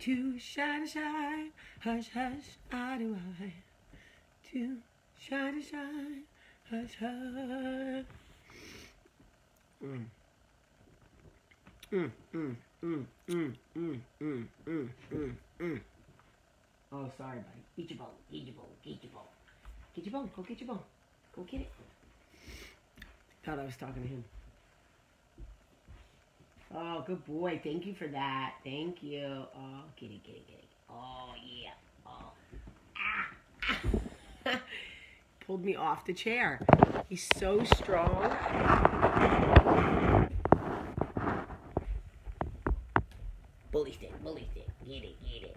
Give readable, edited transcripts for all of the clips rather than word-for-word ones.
Too shy to shine, hush, hush, I do I. Too shy to shine, hush, hush. Oh, sorry, buddy. Eat your bone, eat your bone, eat your bone. Get your bone, go get your bone. Go get it. Thought I was talking to him. Oh, good boy. Thank you for that. Thank you. Oh, get it, get it, get it. Oh, yeah. Oh. Ah. Pulled me off the chair. He's so strong. Bully stick, bully stick. Get it, get it.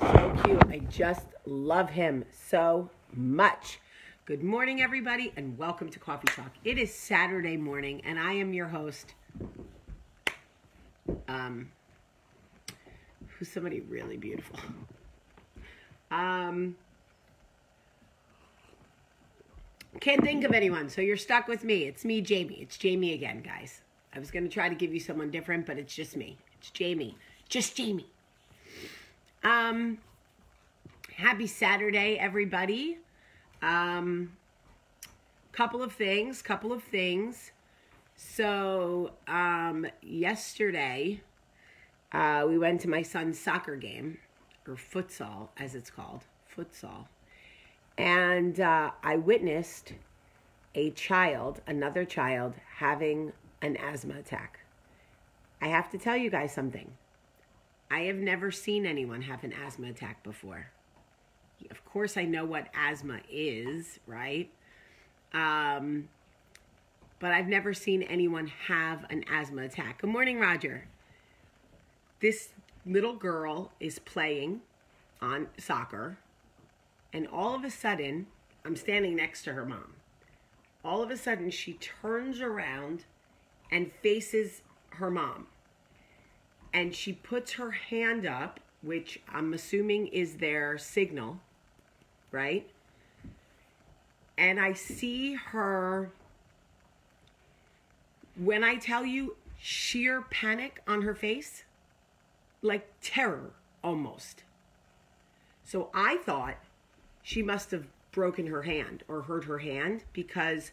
So cute. I just love him so much. Good morning, everybody, and welcome to Coffee Talk. It is Saturday morning, and I am your host. Who's somebody really beautiful. Can't think of anyone, so you're stuck with me. It's me, Jamie. It's Jamie again, guys. I was going to try to give you someone different, but it's just me. It's Jamie. Just Jamie. Happy Saturday, everybody. Couple of things. So, yesterday, we went to my son's soccer game, or futsal, as it's called, futsal. And I witnessed another child, having an asthma attack. I have to tell you guys something. I have never seen anyone have an asthma attack before. Of course, I know what asthma is, right? But I've never seen anyone have an asthma attack. Good morning, Roger. This little girl is playing on soccer, and all of a sudden, I'm standing next to her mom. All of a sudden, she turns around and faces her mom. And she puts her hand up, which I'm assuming is their signal, right? And I see her, when I tell you, sheer panic on her face, like terror almost. So I thought she must have broken her hand or hurt her hand, because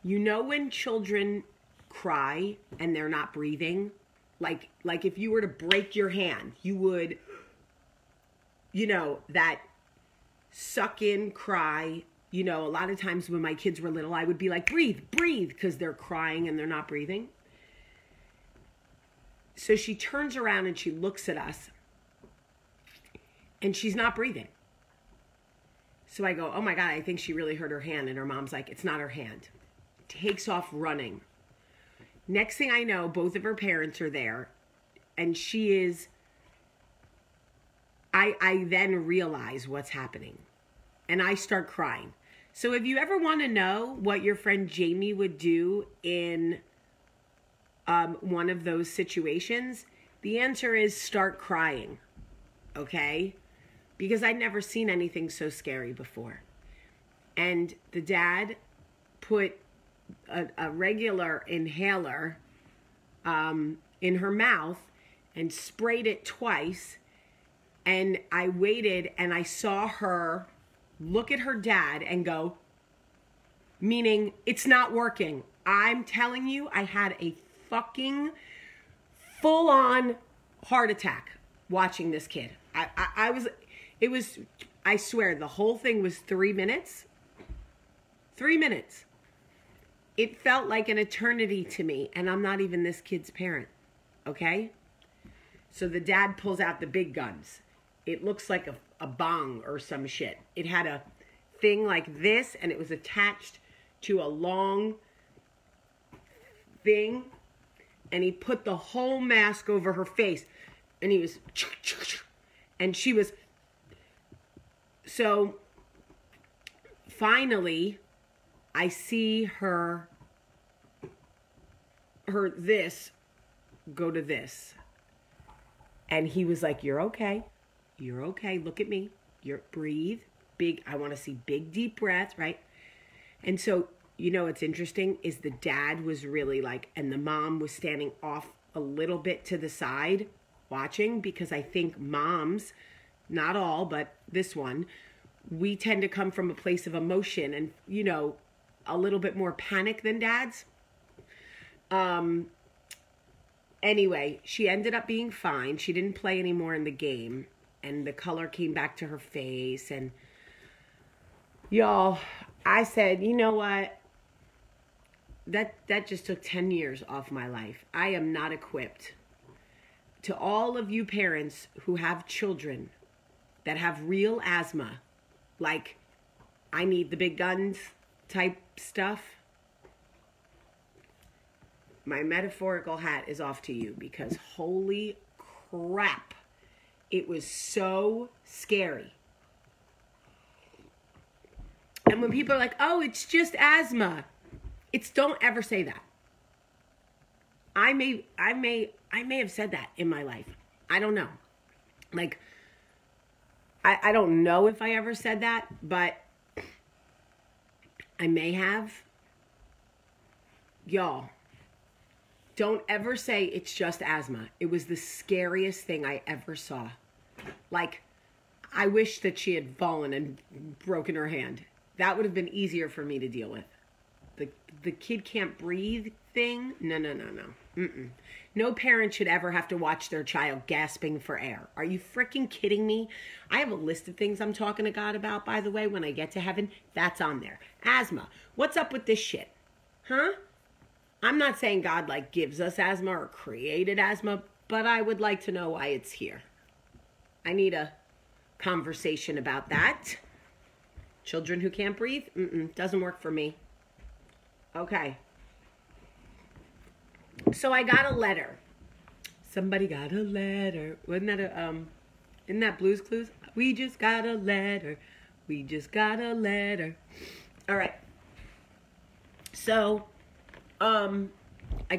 you know when children cry and they're not breathing, like if you were to break your hand, you would, that suck in cry. A lot of times when my kids were little, I would be like, breathe, because they're crying and they're not breathing. So she turns around and she looks at us, and she's not breathing. So I go, oh my God, I think she really hurt her hand. And her mom's like, it's not her hand. Takes off running. Next thing I know, both of her parents are there, and she is, I then realize what's happening, and I start crying. So if you ever want to know what your friend Jamie would do in one of those situations, the answer is start crying, okay? Because I'd never seen anything so scary before. And the dad put a regular inhaler in her mouth and sprayed it twice. And I waited, and I saw her look at her dad and go, meaning it's not working. I'm telling you, I had a fucking full-on heart attack watching this kid. I swear, the whole thing was 3 minutes. 3 minutes. It felt like an eternity to me, and I'm not even this kid's parent, okay? So the dad pulls out the big guns. It looks like a bong or some shit. It had a thing like this, and it was attached to a long thing, and he put the whole mask over her face, and he was, and she was, so finally, I see her this go to this. And he was like, you're okay. You're okay. Look at me. Breathe. Big. I want to see big, deep breaths, right? And so, you know what's interesting is the dad was really like, and the mom was standing off a little bit to the side watching, because I think moms, not all, but this one, we tend to come from a place of emotion and, you know, a little bit more panic than dads. Anyway, she ended up being fine. She didn't play anymore in the game, and the color came back to her face. And y'all, I said, you know what? That just took 10 years off my life. I am not equipped. To all of you parents who have children that have real asthma, like I need the big guns type stuff, my metaphorical hat is off to you, because holy crap, it was so scary. And when people are like, oh, it's just asthma, don't ever say that. I may have said that in my life. I don't know. Like, I don't know if I ever said that, but I may have. Y'all, don't ever say it's just asthma. It was the scariest thing I ever saw. Like, I wish that she had fallen and broken her hand. That would have been easier for me to deal with. The kid can't breathe thing? No. No parent should ever have to watch their child gasping for air. Are you freaking kidding me? I have a list of things I'm talking to God about, by the way, when I get to heaven. That's on there. Asthma. What's up with this shit? Huh? I'm not saying God, like, gives us asthma or created asthma, but I would like to know why it's here. I need a conversation about that. Children who can't breathe? Doesn't work for me. Okay. So I got a letter. Somebody got a letter. Wasn't that isn't that Blue's Clues? We just got a letter. We just got a letter. All right. So, I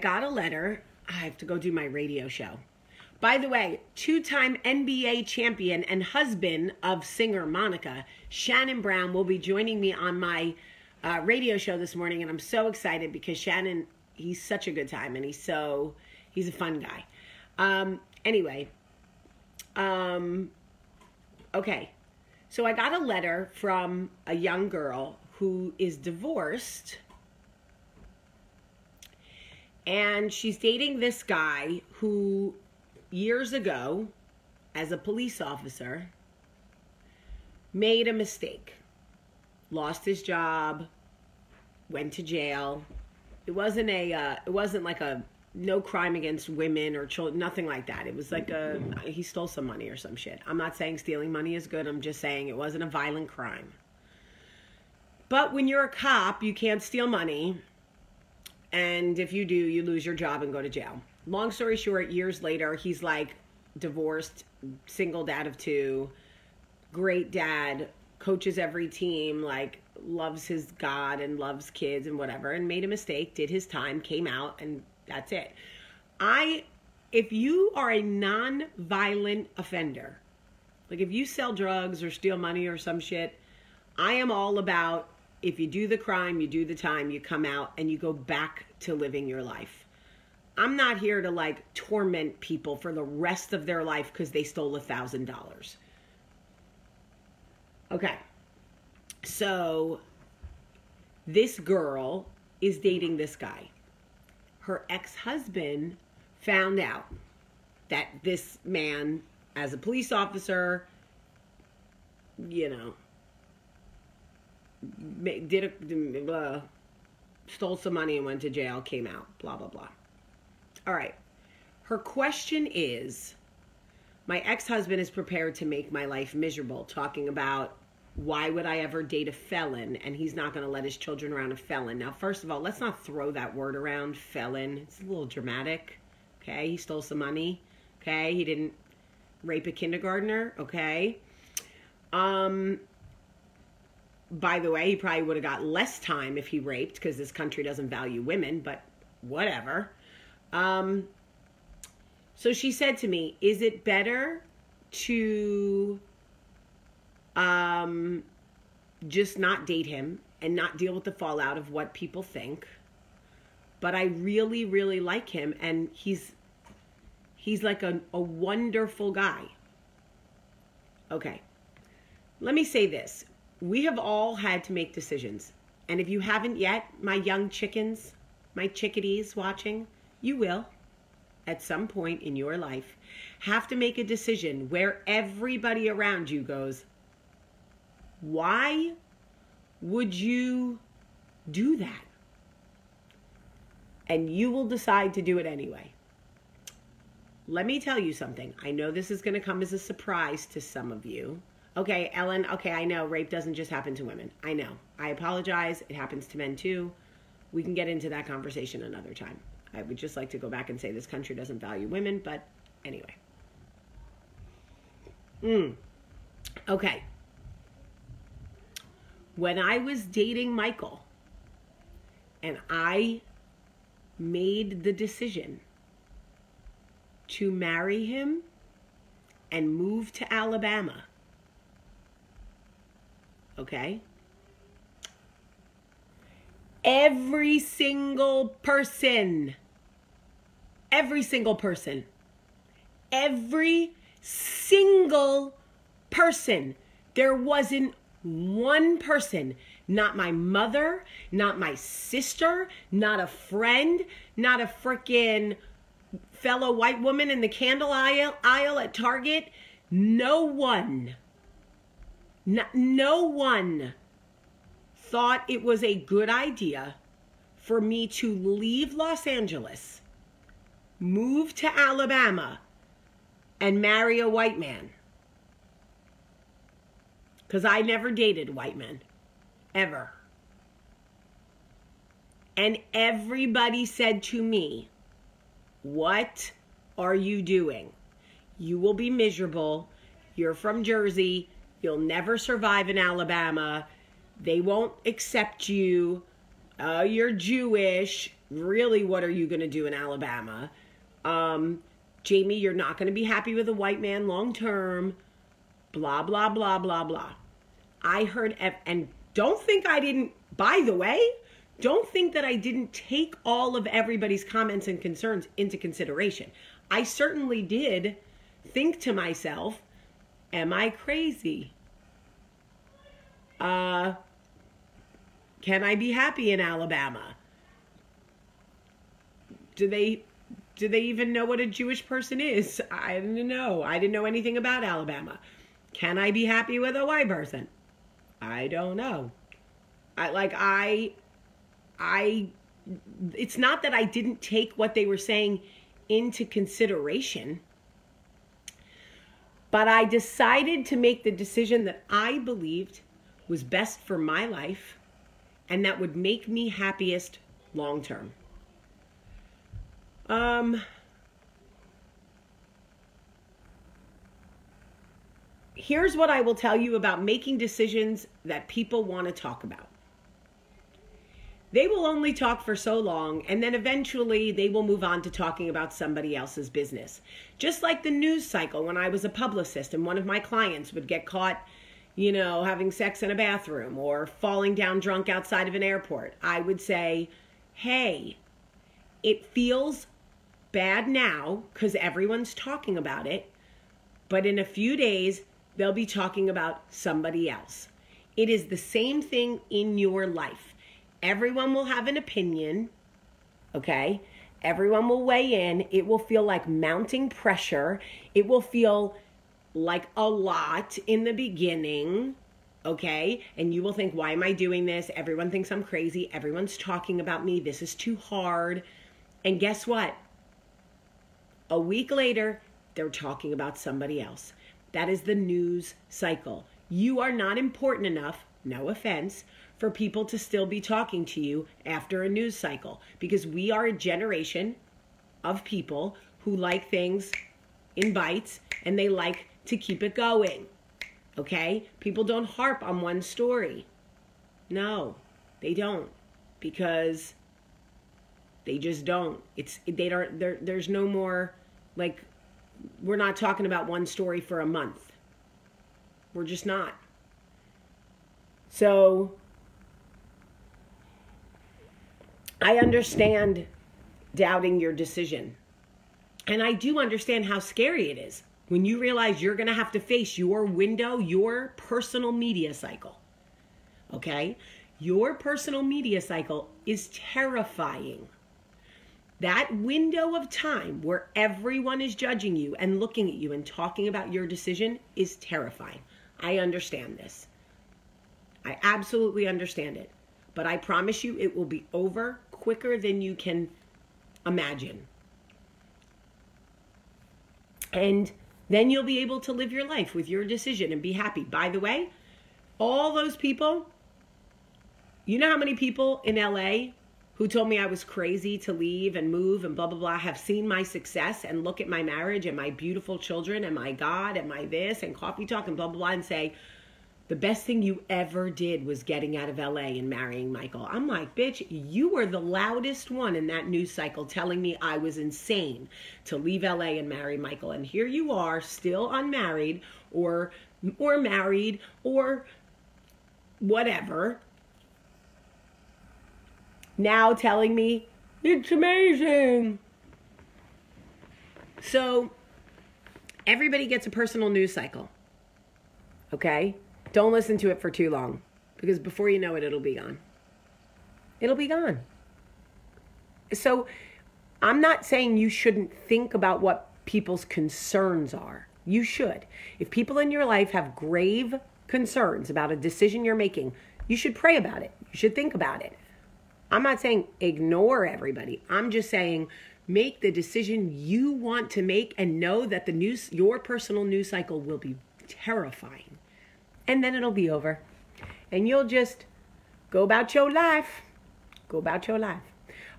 got a letter. I have to go do my radio show. By the way, 2-time NBA champion and husband of singer Monica, Shannon Brown, will be joining me on my radio show this morning, and I'm so excited because Shannon, he's such a good time, and he's a fun guy. Anyway, okay, so I got a letter from a young girl who is divorced, and she's dating this guy who years ago, as a police officer, made a mistake. Lost his job, went to jail. It wasn't like a no crime against women or children, nothing like that. It was like he stole some money or some shit. I'm not saying stealing money is good. I'm just saying it wasn't a violent crime. But when you're a cop, you can't steal money. And if you do, you lose your job and go to jail. Long story short, years later, he's like divorced, single dad of 2, great dad, coaches every team, like loves his God and loves kids and whatever, and made a mistake, did his time, came out, and that's it. If you are a non-violent offender, like if you sell drugs or steal money or some shit, I am all about, if you do the crime, you do the time, you come out and you go back to living your life. I'm not here to like torment people for the rest of their life because they stole $1,000. Okay, so this girl is dating this guy. Her ex-husband found out that this man, as a police officer, you know, stole some money and went to jail, came out, blah, blah, blah. All right. Her question is, my ex-husband is prepared to make my life miserable, talking about why would I ever date a felon, and he's not going to let his children around a felon. Now, first of all, let's not throw that word around, felon. It's a little dramatic, okay? He stole some money, okay? He didn't rape a kindergartner, okay? By the way, he probably would have got less time if he raped, because this country doesn't value women, but whatever. So she said to me, is it better to just not date him and not deal with the fallout of what people think. But I really, really like him, and he's like a wonderful guy. Okay. Let me say this. We have all had to make decisions. And if you haven't yet, my young chickens, my chickadees watching, you will, at some point in your life, have to make a decision where everybody around you goes, why would you do that? And you will decide to do it anyway. Let me tell you something. I know this is going to come as a surprise to some of you. Okay, Ellen, okay, I know rape doesn't just happen to women. I know. I apologize. It happens to men too. We can get into that conversation another time. I would just like to go back and say this country doesn't value women, but anyway. Okay. When I was dating Michael and I made the decision to marry him and move to Alabama, okay? Every single person, every single person, there wasn't one person, not my mother, not my sister, not a friend, not a frickin' fellow white woman in the candle aisle at Target. No one thought it was a good idea for me to leave Los Angeles, move to Alabama, and marry a white man. Because I never dated white men. Ever. And everybody said to me, what are you doing? You will be miserable. You're from Jersey. You'll never survive in Alabama. They won't accept you. You're Jewish. Really, what are you going to do in Alabama? Jamie, you're not going to be happy with a white man long term. Blah, blah, blah, blah, blah. I heard, and don't think I didn't, by the way, don't think that I didn't take all of everybody's comments and concerns into consideration. I certainly did think to myself, am I crazy? Can I be happy in Alabama? Do they even know what a Jewish person is? I didn't know. I didn't know anything about Alabama. Can I be happy with a white person? I don't know. It's not that I didn't take what they were saying into consideration, but I decided to make the decision that I believed was best for my life and that would make me happiest long term. Here's what I will tell you about making decisions that people want to talk about. They will only talk for so long, and then eventually they will move on to talking about somebody else's business. Just like the news cycle when I was a publicist and one of my clients would get caught, having sex in a bathroom or falling down drunk outside of an airport. I would say, hey, it feels bad now because everyone's talking about it, but in a few days, they'll be talking about somebody else. It is the same thing in your life. Everyone will have an opinion, okay? Everyone will weigh in. It will feel like mounting pressure. It will feel like a lot in the beginning, okay? And you will think, why am I doing this? Everyone thinks I'm crazy. Everyone's talking about me. This is too hard. And guess what? A week later, they're talking about somebody else. That is the news cycle. You are not important enough, no offense, for people to still be talking to you after a news cycle, because we are a generation of people who like things in bites and they like to keep it going. Okay? People don't harp on one story. No, they don't, because they just don't. There's no more, like, we're not talking about one story for a month. We're just not. So I understand doubting your decision. And I do understand how scary it is when you realize you're going to have to face your window, your personal media cycle. Okay? Your personal media cycle is terrifying. That window of time where everyone is judging you and looking at you and talking about your decision is terrifying. I understand this. I absolutely understand it. But I promise you it will be over quicker than you can imagine. And then you'll be able to live your life with your decision and be happy. By the way, all those people, you know how many people in LA who told me I was crazy to leave and move and blah, blah, blah, have seen my success and look at my marriage and my beautiful children and my God and my this and coffee talk and blah, blah, blah, and say, the best thing you ever did was getting out of LA and marrying Michael. I'm like, bitch, you were the loudest one in that news cycle telling me I was insane to leave LA and marry Michael. And here you are, still unmarried or married or whatever, now telling me it's amazing. So everybody gets a personal news cycle. Okay? Don't listen to it for too long, because before you know it, it'll be gone. It'll be gone. So I'm not saying you shouldn't think about what people's concerns are. You should. If people in your life have grave concerns about a decision you're making, you should pray about it. You should think about it. I'm not saying ignore everybody. I'm just saying make the decision you want to make and know that your personal news cycle will be terrifying. And then it'll be over. And you'll just go about your life. Go about your life.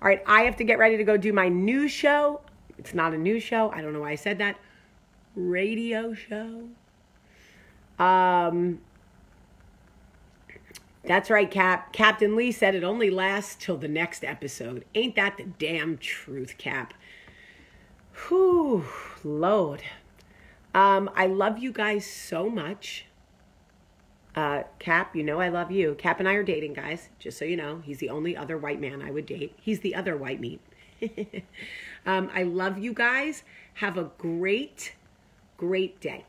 All right, I have to get ready to go do my news show. It's not a news show. I don't know why I said that. Radio show. That's right, Cap. Captain Lee said it only lasts till the next episode. Ain't that the damn truth, Cap? Whew, Lord. I love you guys so much. Cap, you know I love you. Cap and I are dating, guys. Just so you know, he's the only other white man I would date. He's the other white meat. I love you guys. Have a great, great day.